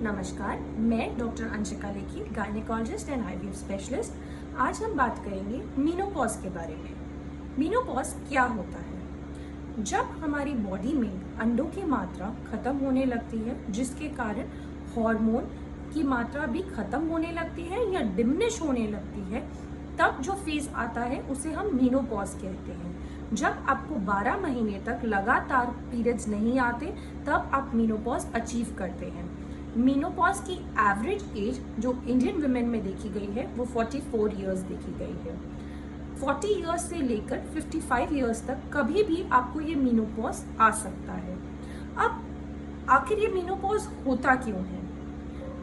नमस्कार, मैं doctor Anshika Lekhi, gynaecologist and IVF specialist. आज हम बात करेंगे मीनोपॉज के बारे में। मीनोपॉज क्या होता है? जब हमारी बॉडी में अंडों की मात्रा खत्म होने लगती है, जिसके कारण हार्मोन की मात्रा भी खत्म होने लगती है या डिमिनिश होने लगती है, तब जो फेज आता है उसे हम मीनोपॉज कहते हैं। जब आपको 12 महीने तक लगातार पीरियड्स नहीं आते, तब आप मीनोपॉज अचीव करते हैं। मीनोपॉज की एवरेज एज जो इंडियन वुमेन में देखी गई है वो 44 इयर्स देखी गई है। 40 इयर्स से लेकर 55 इयर्स तक कभी भी आपको ये मीनोपॉज आ सकता है। अब आखिर ये मीनोपॉज होता क्यों है?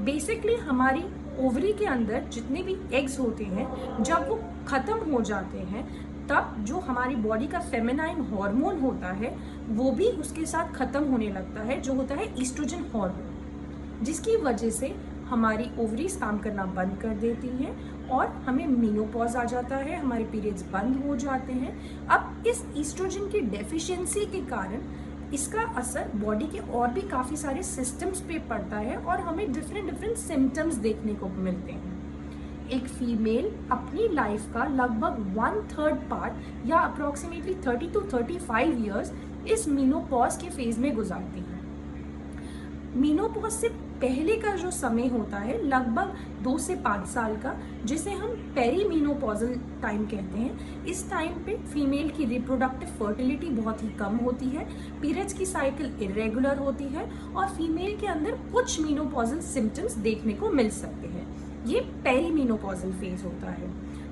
बेसिकली हमारी ओवरी के अंदर जितने भी एग्स होते हैं, जब वो खत्म हो जाते हैं, तब जो हमारी बॉडी का फेमिनाइन हार्मोन होता है वो भी उसके साथ खत्म होने लगता है, जो होता है ईस्ट्रोजन हार्मोन, जिसकी वजह से हमारी ओवरीज काम करना बंद कर देती हैं और हमें मीनोपॉज आ जाता है, हमारे पीरियड्स बंद हो जाते हैं। अब इस ईस्ट्रोजन की डेफिशिएंसी के कारण इसका असर बॉडी के और भी काफ़ी सारे सिस्टम्स पे पड़ता है और हमें डिफरेंट सिम्टम्स देखने को मिलते हैं। एक फीमेल अपनी लाइफ का लगभग 1/3 पार्ट या अप्रोक्सीमेटली 30 to 35 इयर्स इस मीनोपॉज के फेज में गुजारती है। मीनोपॉज से पहले का जो समय होता है लगभग 2 से 5 साल का, जिसे हम पेरीमीनोपॉजल टाइम कहते हैं। इस टाइम पे फीमेल की रिप्रोडक्टिव फर्टिलिटी बहुत ही कम होती है, पीरियड्स की साइकिल इरेगुलर होती है और फीमेल के अंदर कुछ मीनोपॉजल सिम्टम्स देखने को मिल सकते हैं। ये पेरीमीनोपॉजल फेज होता है।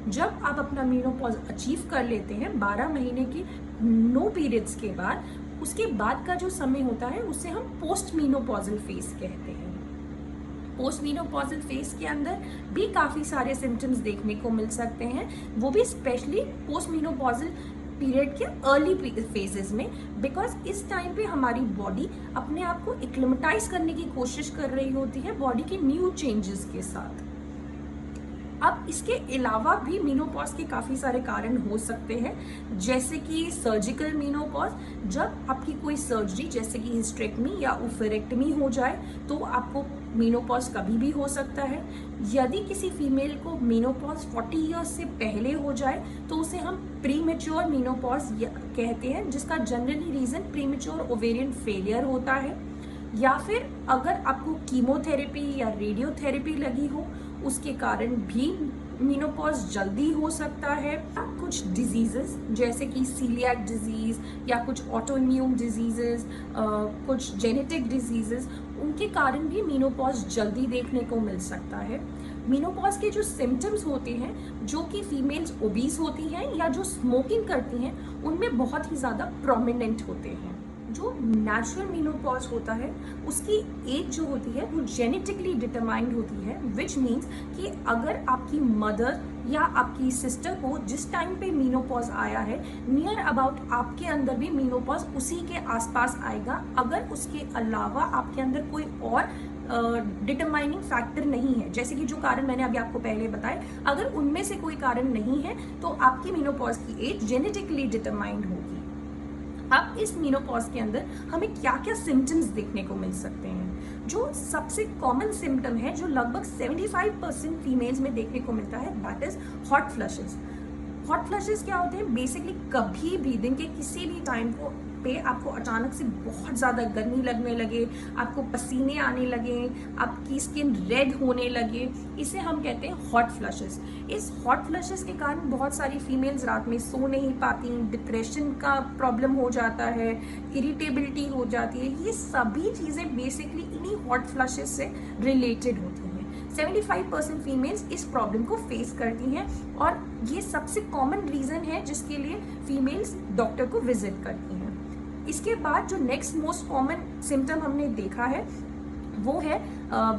जब आप अपना मीनोपॉज अचीव कर लेते हैं 12 महीने की नो पीरियड्स के बाद, उसके बाद का जो समय होता है उसे हम पोस्ट मीनोपॉजल फेज कहते हैं। पोस्ट मीनोपॉजल फेज के अंदर भी काफ़ी सारे सिम्टम्स देखने को मिल सकते हैं, वो भी स्पेशली पोस्ट मीनोपॉजल पीरियड के अर्ली फेजेस में, बिकॉज इस टाइम पे हमारी बॉडी अपने आप को एक्लिमेटाइज करने की कोशिश कर रही होती है बॉडी के न्यू चेंजेस के साथ। अब इसके अलावा भी मीनोपॉज के काफ़ी सारे कारण हो सकते हैं, जैसे कि सर्जिकल मीनोपॉज। जब आपकी कोई सर्जरी जैसे कि हिस्टेरेक्टमी या ओफेरेक्टमी हो जाए तो आपको मीनोपॉज कभी भी हो सकता है। यदि किसी फीमेल को मीनोपॉज 40 इयर्स से पहले हो जाए तो उसे हम प्रीमेच्योर मीनोपॉज कहते हैं, जिसका generally reason premature ovarian failure होता है, या फिर अगर आपको कीमोथेरेपी या रेडियोथेरेपी लगी हो उसके कारण भी मीनोपॉज जल्दी हो सकता है। कुछ डिजीजेस जैसे कि सीलियाक डिजीज या कुछ ऑटोइम्यून डिजीजेस, कुछ जेनेटिक डिजीजेस, उनके कारण भी मीनोपॉज जल्दी देखने को मिल सकता है। मीनोपॉज के जो सिम्टम्स होते हैं, जो कि फीमेल्स ओबीस होती हैं या जो स्मोकिंग करती हैं, उनमें बहुत ही ज़्यादा प्रोमिनेंट होते हैं। जो नेचुरल मीनोपॉज होता है उसकी एज जो होती है वो जेनेटिकली डिटरमाइंड होती है, विच मीन्स कि अगर आपकी मदर या आपकी सिस्टर को जिस टाइम पे मीनोपॉज आया है, नियर अबाउट आपके अंदर भी मीनोपॉज उसी के आसपास आएगा। अगर उसके अलावा आपके अंदर कोई और डिटरमाइनिंग फैक्टर नहीं है, जैसे कि जो कारण मैंने अभी आपको पहले बताए, अगर उनमें से कोई कारण नहीं है तो आपकी मीनोपॉज की एज जेनेटिकली डिटरमाइंड होगी। अब इस मीनोपॉज के अंदर हमें क्या क्या सिम्टम्स देखने को मिल सकते हैं? जो सबसे कॉमन सिम्टम है, जो लगभग 75% फीमेल्स में देखने को मिलता है, that is hot flushes. Hot flushes क्या होते हैं? बेसिकली कभी भी दिन के किसी भी टाइम को पे आपको अचानक से बहुत ज़्यादा गर्मी लगने लगे, आपको पसीने आने लगे, आपकी स्किन रेड होने लगे, इसे हम कहते हैं हॉट फ्लशेस। इस हॉट फ्लशेस के कारण बहुत सारी फीमेल्स रात में सो नहीं पाती, डिप्रेशन का प्रॉब्लम हो जाता है, इरिटेबिलिटी हो जाती है। ये सभी चीज़ें बेसिकली इन्हीं हॉट फ्लशेस से रिलेटेड होती हैं। 75% फीमेल्स इस प्रॉब्लम को फेस करती हैं और ये सबसे कॉमन रीज़न है जिसके लिए फीमेल्स डॉक्टर को विजिट करती हैं। इसके बाद जो नेक्स्ट मोस्ट कॉमन सिम्टम हमने देखा है वो है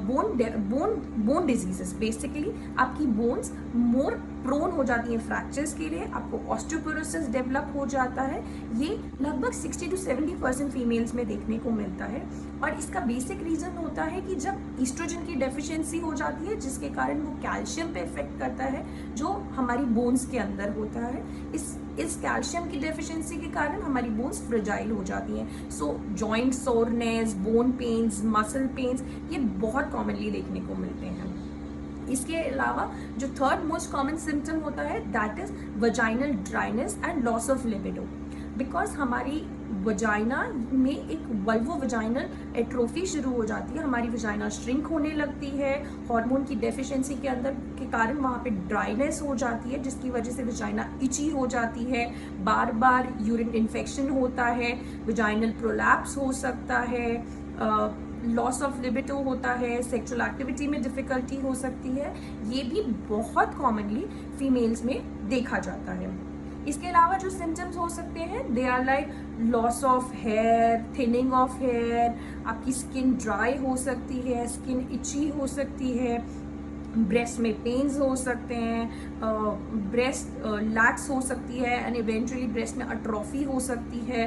बोन डिजीजेस। बेसिकली आपकी बोन्स मोर प्रोन हो जाती हैं फ्रैक्चर्स के लिए, आपको ऑस्टियोपोरोसिस डेवलप हो जाता है। ये लगभग 60 to 70% फीमेल्स में देखने को मिलता है और इसका बेसिक रीज़न होता है कि जब ईस्ट्रोजन की डेफिशिएंसी हो जाती है जिसके कारण वो कैल्शियम पे इफेक्ट करता है जो हमारी बोन्स के अंदर होता है। इस कैल्शियम की डेफिशिएंसी के कारण हमारी बोन्स फ्रेजाइल हो जाती हैं। So joint soreness, bone pains, muscle pains ये बहुत कॉमनली देखने को मिलते हैं। इसके अलावा जो थर्ड मोस्ट कॉमन सिम्टम होता है that is vaginal dryness and loss of libido. Because हमारी वजाइना में एक वल्वो वजाइनल एट्रोफी शुरू हो जाती है, हमारी वजाइना श्रिंक होने लगती है, हार्मोन की डेफिशिएंसी के अंदर के कारण वहाँ पे ड्राइनेस हो जाती है जिसकी वजह से वजाइना इची हो जाती है, बार बार यूरिन इन्फेक्शन होता है, वजाइनल प्रोलैप्स हो सकता है, लॉस ऑफ लिबिडो होता है, सेक्सुअल एक्टिविटी में डिफिकल्टी हो सकती है। ये भी बहुत कॉमनली फीमेल्स में देखा जाता है। इसके अलावा जो सिम्टम्स हो सकते हैं they are like loss of hair, thinning of hair, आपकी स्किन ड्राई हो सकती है, स्किन इची हो सकती है, ब्रेस्ट में पेन्स हो सकते हैं, ब्रेस्ट लैक्स हो सकती है एंड इवेंचुअली ब्रेस्ट में अट्रोफी हो सकती है।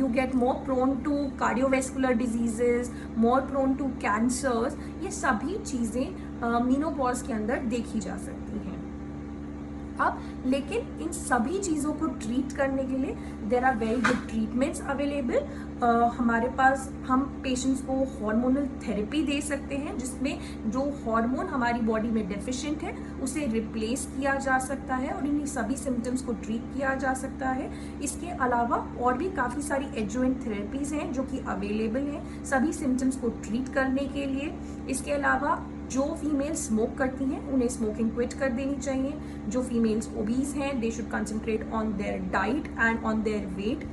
You get more prone to cardiovascular diseases, more prone to cancers. ये सभी चीज़ें मीनोपॉज के अंदर देखी जा सकती हैं। अब लेकिन इन सभी चीज़ों को ट्रीट करने के लिए there are very good treatments available. हमारे पास हम पेशेंट्स को हार्मोनल थेरेपी दे सकते हैं जिसमें जो हार्मोन हमारी बॉडी में डेफिशिएंट है उसे रिप्लेस किया जा सकता है और इन्हीं सभी सिम्टम्स को ट्रीट किया जा सकता है। इसके अलावा और भी काफ़ी सारी एडजुवेंट थेरेपीज़ हैं जो कि अवेलेबल हैं सभी सिम्टम्स को ट्रीट करने के लिए। इसके अलावा जो फीमेल स्मोक करती हैं उन्हें स्मोकिंग क्विट कर देनी चाहिए। जो फीमेल्स ओबीज हैं they should concentrate on their diet and on their weight.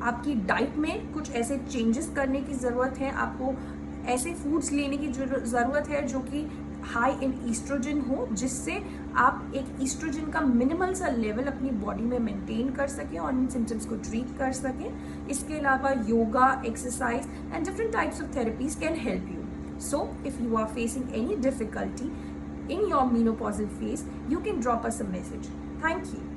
आपकी डाइट में कुछ ऐसे चेंजेस करने की ज़रूरत है, आपको ऐसे फूड्स लेने की ज़रूरत है जो कि हाई इन ईस्ट्रोजन हो जिससे आप एक ईस्ट्रोजन का मिनिमल सा लेवल अपनी बॉडी में मेंटेन कर सकें और इन सिम्टम्स को ट्रीट कर सकें। इसके अलावा yoga, exercise and different types of therapies can help you. So, if you are facing any difficulty in your menopausal phase, you can drop us a message. Thank you.